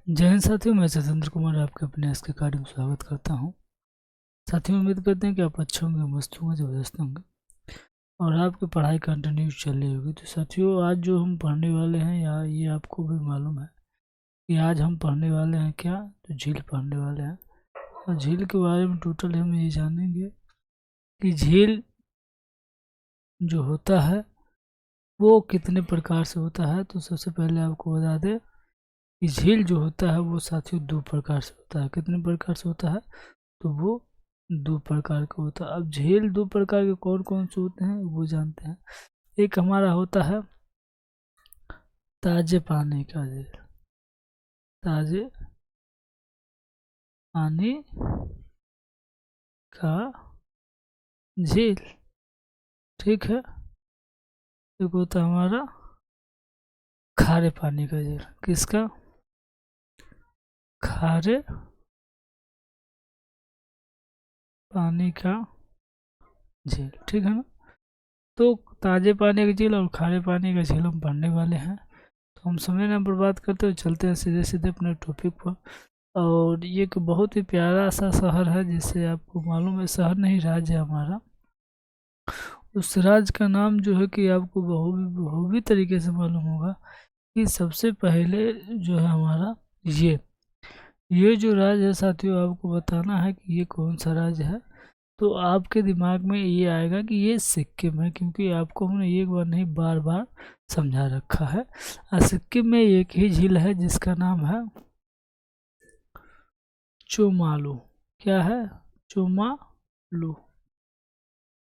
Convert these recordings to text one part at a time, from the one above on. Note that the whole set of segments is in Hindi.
जय हिंद साथियों, मैं सतेंद्र कुमार आपके अपने एस के कार्ड में स्वागत करता हूं। साथियों, उम्मीद करते हैं कि आप अच्छे होंगे, मस्त होंगे, ज़बरदस्त होंगे और आपकी पढ़ाई कंटिन्यू चल रही होगी। तो साथियों, आज जो हम पढ़ने वाले हैं या ये आपको भी मालूम है कि आज हम पढ़ने वाले हैं क्या, तो झील पढ़ने वाले हैं। और झील के बारे में टोटल हम ये जानेंगे कि झील जो होता है वो कितने प्रकार से होता है। तो सबसे पहले आपको बता दें कि झील जो होता है वो साथियों दो प्रकार से होता है। कितने प्रकार से होता है? तो वो दो प्रकार का होता है। अब झील दो प्रकार के कौन कौन से होते हैं वो जानते हैं। एक हमारा होता है ताजे पानी का झील, ताजे पानी का झील, ठीक है। एक होता है हमारा खारे पानी का झील। किसका? खारे पानी का झील, ठीक है ना। तो ताजे पानी का झील और खारे पानी का झील हम पढ़ने वाले हैं। तो हम समय ना बर्बाद करते हुए चलते हैं सीधे सीधे अपने टॉपिक पर। और ये एक बहुत ही प्यारा सा शहर है, जिससे आपको मालूम है, शहर नहीं राज्य है हमारा। उस राज्य का नाम जो है कि आपको बहुवी तरीके से मालूम होगा कि सबसे पहले जो है हमारा ये जो राज्य है साथियों, आपको बताना है कि ये कौन सा राज्य है। तो आपके दिमाग में ये आएगा कि ये सिक्किम है, क्योंकि आपको हमने एक बार नहीं बार बार समझा रखा है। सिक्किम में एक ही झील है जिसका नाम है चोमालू। क्या है? चोमालू।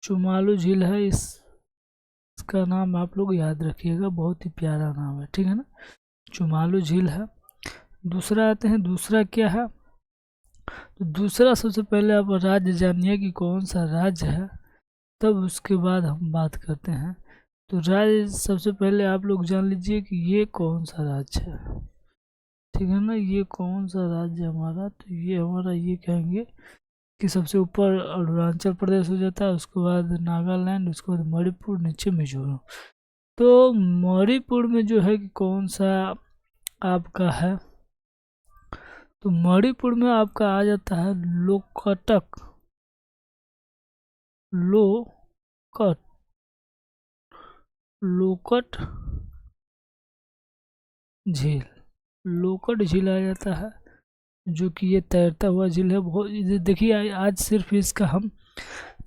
चोमालू झील है। इसका नाम आप लोग याद रखिएगा, बहुत ही प्यारा नाम है, ठीक है ना। चोमालू झील है। दूसरा आते हैं, दूसरा क्या है? तो दूसरा सबसे पहले आप राज्य जानिए कि कौन सा राज्य है, तब उसके बाद हम बात करते हैं। तो राज्य सबसे पहले आप लोग जान लीजिए कि ये कौन सा राज्य है, ठीक है ना। ये कौन सा राज्य हमारा? तो ये हमारा, ये कहेंगे कि सबसे ऊपर अरुणाचल प्रदेश हो जाता है, उसके बाद नागालैंड, उसके बाद मणिपुर, नीचे मिजोरम। तो मणिपुर में जो है कि कौन सा आपका है? तो मणिपुर में आपका आ जाता है लोकटक, लोकट, लोकट झील। लोकट झील आ जाता है, जो कि ये तैरता हुआ झील है। बहुत देखिए, आज सिर्फ इसका हम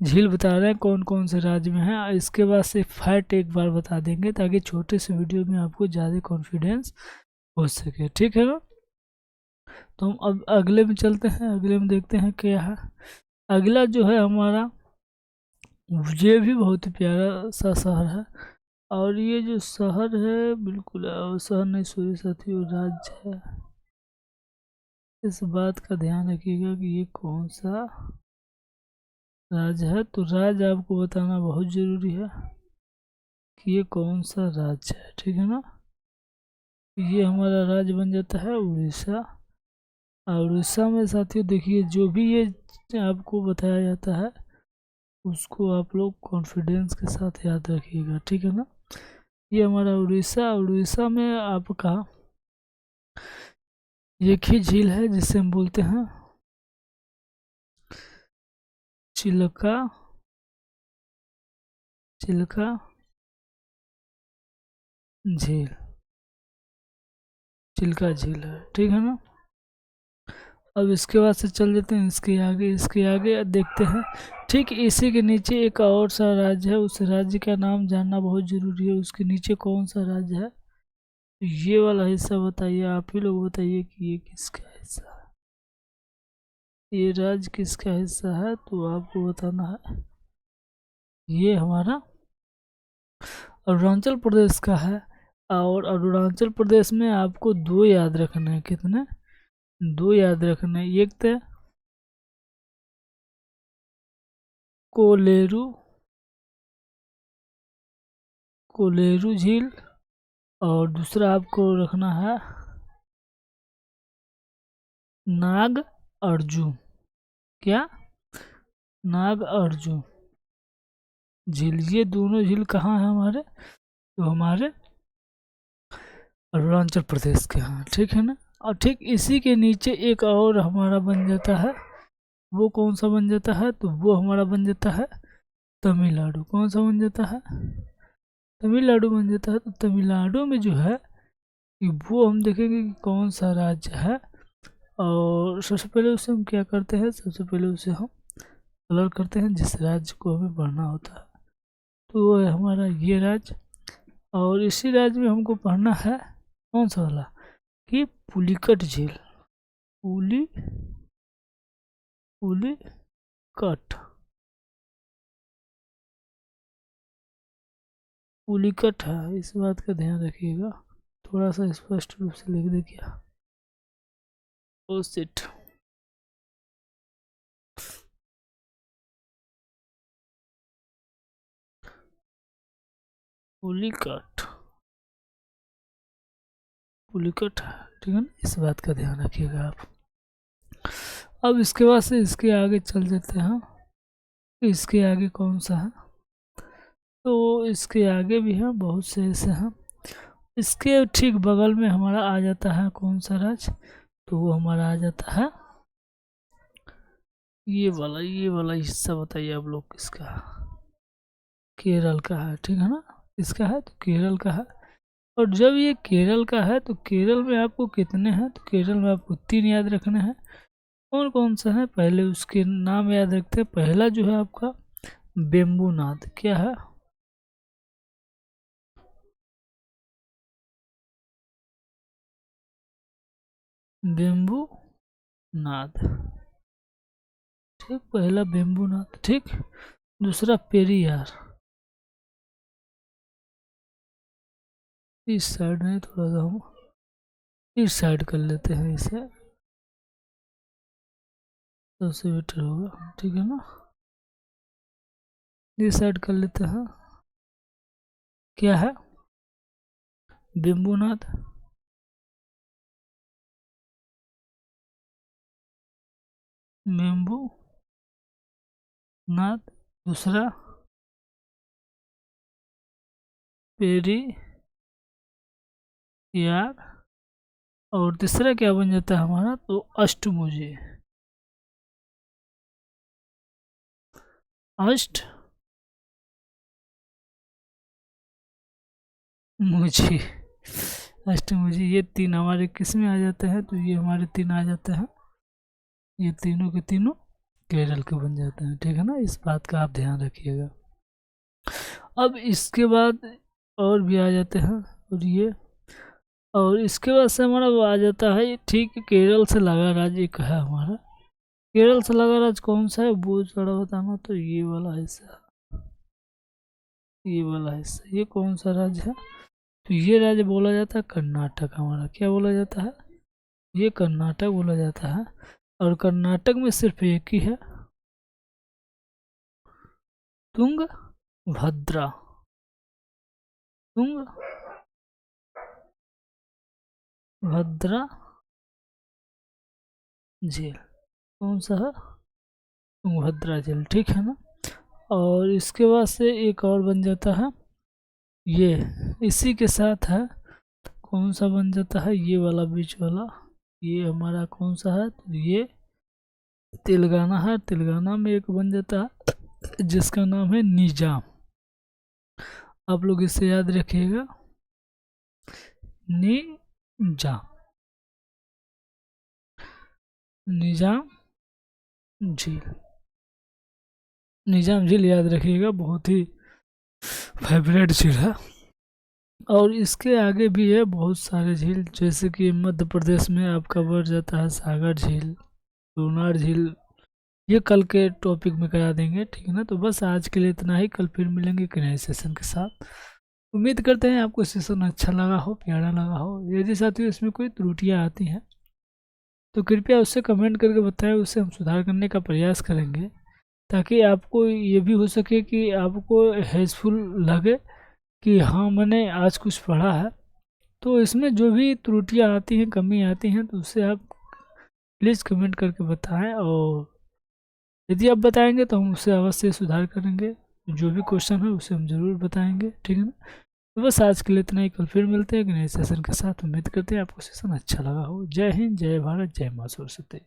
झील बता रहे हैं कौन कौन से राज्य में है। इसके बाद से फैक्ट एक बार बता देंगे, ताकि छोटे से वीडियो में आपको ज़्यादा कॉन्फिडेंस हो सके, ठीक है ना। तो हम अब अगले में चलते हैं। अगले में देखते हैं क्या है। अगला जो है हमारा, ये भी बहुत ही प्यारा सा शहर है। और ये जो शहर है, बिल्कुल शहर नहीं, सॉरी साथियों, राज्य है। इस बात का ध्यान रखिएगा कि ये कौन सा राज्य है। तो राज्य आपको बताना बहुत ज़रूरी है कि ये कौन सा राज्य है, ठीक है ना। ये हमारा राज्य बन जाता है उड़ीसा। और उड़ीसा में साथियों देखिए, जो भी ये आपको बताया जाता है उसको आप लोग कॉन्फिडेंस के साथ याद रखिएगा, ठीक है ना। ये हमारा उड़ीसा। उड़ीसा में आपका एक ही झील है जिसे हम बोलते हैं चिल्का, चिल्का झील, चिल्का झील है, ठीक है ना। अब इसके बाद से चल देते हैं इसके आगे। इसके आगे देखते हैं, ठीक इसी के नीचे एक और सा राज्य है। उस राज्य का नाम जानना बहुत जरूरी है। उसके नीचे कौन सा राज्य है, ये वाला हिस्सा बताइए। आप ही लोग बताइए कि ये किसका हिस्सा है, ये राज्य किसका हिस्सा है। तो आपको बताना है, ये हमारा अरुणाचल प्रदेश का है। और अरुणाचल प्रदेश में आपको दो याद रखना है। कितने? दो याद रखना है। एक तो कोलेरू, कोलेरू झील, और दूसरा आपको रखना है नाग अर्जुन। क्या? नाग अर्जुन झील। ये दोनों झील कहाँ है हमारे? तो हमारे अरुणाचल प्रदेश के यहाँ, ठीक है ना। और ठीक इसी के नीचे एक और हमारा बन जाता है, वो कौन सा बन जाता है, तो वो हमारा बन जाता है तमिलनाडु। कौन सा बन जाता है, तमिलनाडु बन जाता है। तो तमिलनाडु में जो है कि वो हम देखेंगे कि कौन सा राज्य है, और सबसे पहले उसे हम क्या करते हैं, सबसे पहले उसे हम कलर करते हैं जिस राज्य को हमें पढ़ना होता है। तो वो है हमारा ये राज्य, और इसी राज्य में हमको पढ़ना है कौन सा वाला, कि पुलिकट झील। पुलिकट पुलिकट है, इस बात का ध्यान रखिएगा। थोड़ा सा स्पष्ट रूप से लिख दे क्या, ओ शिट, पुलिकट है, ठीक है ना, इस बात का ध्यान रखिएगा आप। अब इसके बाद से इसके आगे चल जाते हैं, इसके आगे कौन सा है, तो इसके आगे भी है बहुत से ऐसे हैं। इसके ठीक बगल में हमारा आ जाता है कौन सा राज्य, तो वो हमारा आ जाता है ये वाला हिस्सा। बताइए आप लोग किसका, केरल का है, ठीक है ना, इसका है तो केरल का है। और जब ये केरल का है तो केरल में आपको कितने हैं, तो केरल में आपको 3 याद रखने हैं। कौन कौन सा है, पहले उसके नाम याद रखते हैं। पहला जो है आपका बेम्बूनाथ, क्या है, बेम्बूनाथ, ठीक, पहला बेम्बूनाथ, ठीक। दूसरा पेरियार, इस साइड में थोड़ा सा हम इस साइड कर लेते हैं, इसे सबसे बेटर होगा, ठीक है ना, इस साइड कर लेते हैं। क्या है, बेम्बूनाथ, बेम्बूनाथ, दूसरा पेरियार, और तीसरा क्या बन जाता है हमारा, तो अष्टभुजी, अष्टभुजी, अष्टभुजी, ये 3 हमारे किस में आ जाते हैं, तो ये हमारे 3 आ जाते हैं, ये तीनों के तीनों केरल के बन जाते हैं, ठीक है ना, इस बात का आप ध्यान रखिएगा। अब इसके बाद और भी आ जाते हैं, और इसके बाद से हमारा वो आ जाता है ठीक केरल से लगा राज्य एक है हमारा। केरल से लगा राज्य कौन सा है, वो थोड़ा बताना, तो ये वाला हिस्सा, ये कौन सा राज्य है, तो ये राज्य बोला जाता है कर्नाटक। हमारा क्या बोला जाता है, ये कर्नाटक बोला जाता है। और कर्नाटक में सिर्फ एक ही है, तुंगभद्रा झील, कौन सा है, तुंगभद्रा झील, ठीक है ना। और इसके बाद से एक और बन जाता है, ये इसी के साथ है, कौन सा बन जाता है, ये वाला बीच वाला, ये हमारा कौन सा है, तो ये तेलंगाना है। तेलंगाना में एक बन जाता है जिसका नाम है निजाम। आप लोग इसे याद रखिएगा, निजाम झील, निजाम झील याद रखिएगा, बहुत ही फेवरेट झील है। और इसके आगे भी है बहुत सारे झील, जैसे कि मध्य प्रदेश में आपका बढ़ जाता है सागर झील, लोनार झील, ये कल के टॉपिक में करा देंगे, ठीक है ना। तो बस आज के लिए इतना ही, कल फिर मिलेंगे एक नए सेशन के साथ। उम्मीद करते हैं आपको सेशन अच्छा लगा हो, प्यारा लगा हो। यदि साथियों इसमें कोई त्रुटियां आती हैं तो कृपया उससे कमेंट करके बताएं, उससे हम सुधार करने का प्रयास करेंगे, ताकि आपको ये भी हो सके कि आपको हेल्पफुल लगे कि हाँ मैंने आज कुछ पढ़ा है। तो इसमें जो भी त्रुटियां आती हैं, कमी आती हैं, तो उससे आप प्लीज़ कमेंट करके बताएं, और यदि आप बताएंगे तो हम उससे अवश्य सुधार करेंगे। जो भी क्वेश्चन है उसे हम ज़रूर बताएंगे, ठीक है ना। तो बस आज के लिए इतना ही, कल फिर मिलते हैं एक नए सेशन के साथ। उम्मीद करते हैं आपको सेशन अच्छा लगा हो। जय हिंद, जय भारत, जय मां सरस्वती।